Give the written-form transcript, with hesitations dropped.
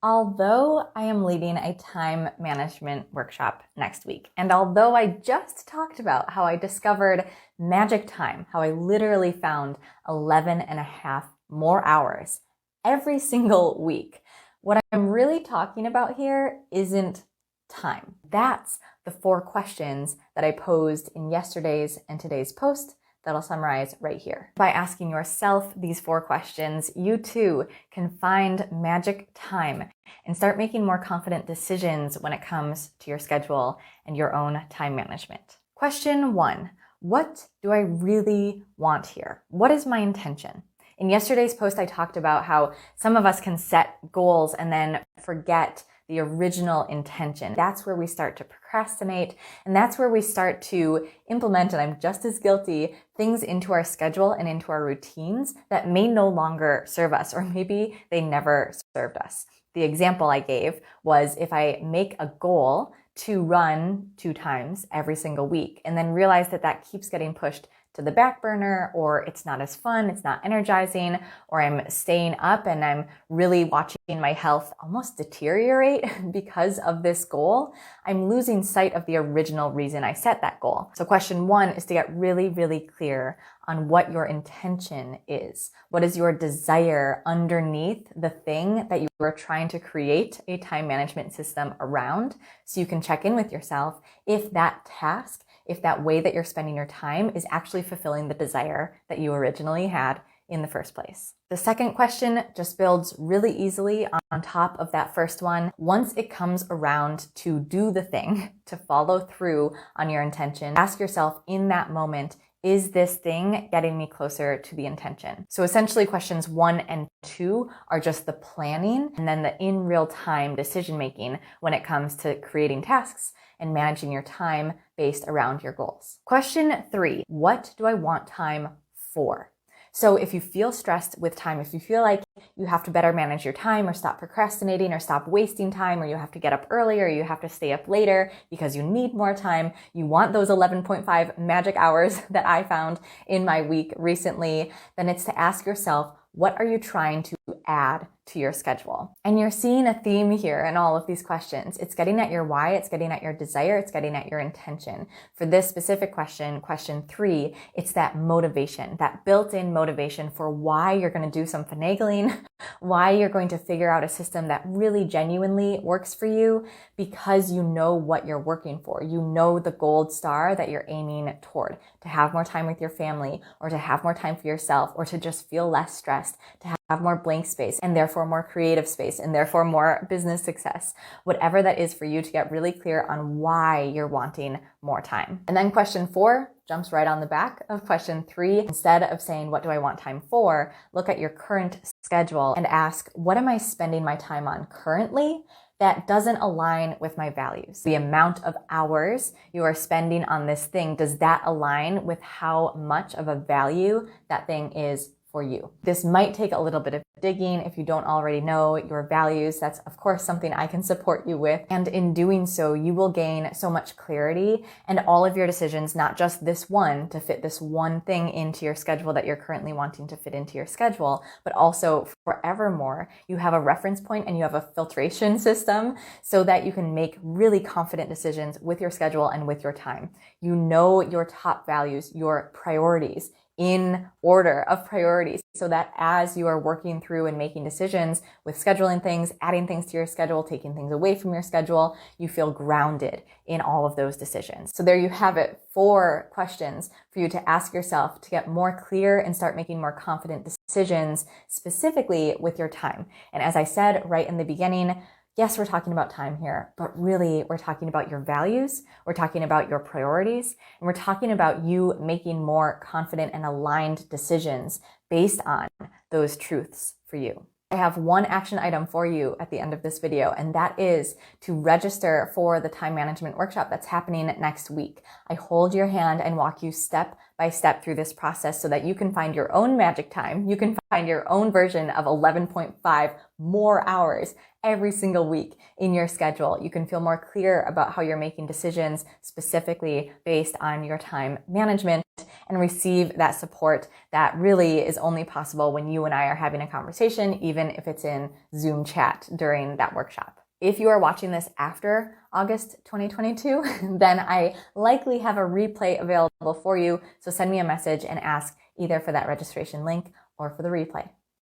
Although I am leading a time management workshop next week, and although I just talked about how I discovered magic time, how I literally found 11 and a half more hours every single week, what I'm really talking about here isn't time. That's the 4 questions that I posed in yesterday's and today's post that I'll summarize right here. By asking yourself these 4 questions, you too can find magic time and start making more confident decisions when it comes to your schedule and your own time management. Question 1, what do I really want here? What is my intention? In yesterday's post, I talked about how some of us can set goals and then forget the original intention. That's where we start to procrastinate, and that's where we start to implement, and I'm just as guilty, things into our schedule and into our routines that may no longer serve us, or maybe they never served us. The example I gave was if I make a goal to run 2 times every single week and then realize that that keeps getting pushed to the back burner, or it's not as fun, it's not energizing, or I'm staying up and I'm really watching my health almost deteriorate because of this goal, I'm losing sight of the original reason I set that goal. So question 1 is to get really, really clear on what your intention is. What is your desire underneath the thing that you are trying to create a time management system around, so you can check in with yourself if that task, if that way that you're spending your time is actually fulfilling the desire that you originally had in the first place. The second question just builds really easily on top of that first one. Once it comes around to do the thing, to follow through on your intention, ask yourself in that moment, is this thing getting me closer to the intention? So essentially questions 1 and 2 are just the planning and then the in real time decision making when it comes to creating tasks and managing your time based around your goals. Question 3, what do I want time for? So if you feel stressed with time, if you feel like you have to better manage your time or stop procrastinating or stop wasting time, or you have to get up earlier, or you have to stay up later because you need more time, you want those 11.5 magic hours that I found in my week recently, then it's to ask yourself, what are you trying to add to your schedule? And you're seeing a theme here in all of these questions. It's getting at your why, it's getting at your desire, it's getting at your intention. For this specific question, question 3, it's that motivation, that built-in motivation for why you're going to do some finagling, why you're going to figure out a system that really genuinely works for you, because you know what you're working for. You know the gold star that you're aiming toward, to have more time with your family, or to have more time for yourself, or to just feel less stressed, to have more blank space, and therefore more creative space, and therefore more business success. Whatever that is for you, to get really clear on why you're wanting more time. And then question 4 jumps right on the back of question 3. Instead of saying, what do I want time for? Look at your current schedule and ask, what am I spending my time on currently that doesn't align with my values? The amount of hours you are spending on this thing, does that align with how much of a value that thing is for you? This might take a little bit of digging if you don't already know your values. That's of course something I can support you with. And in doing so, you will gain so much clarity, and all of your decisions, not just this one to fit this one thing into your schedule that you're currently wanting to fit into your schedule, but also forevermore, you have a reference point and you have a filtration system so that you can make really confident decisions with your schedule and with your time. You know your top values, your priorities, in order of priorities, so that as you are working through and making decisions with scheduling things, adding things to your schedule, taking things away from your schedule, you feel grounded in all of those decisions. So there you have it, 4 questions for you to ask yourself to get more clear and start making more confident decisions specifically with your time. And as I said right in the beginning, yes, we're talking about time here, but really we're talking about your values, we're talking about your priorities, and we're talking about you making more confident and aligned decisions based on those truths for you. I have one action item for you at the end of this video, and that is to register for the time management workshop that's happening next week. I hold your hand and walk you step by step through this process so that you can find your own magic time. You can find your own version of 11.5 more hours every single week in your schedule. You can feel more clear about how you're making decisions specifically based on your time management and receive that support that really is only possible when you and I are having a conversation, even if it's in Zoom chat during that workshop. If you are watching this after August 2022, then I likely have a replay available for you. So send me a message and ask either for that registration link or for the replay.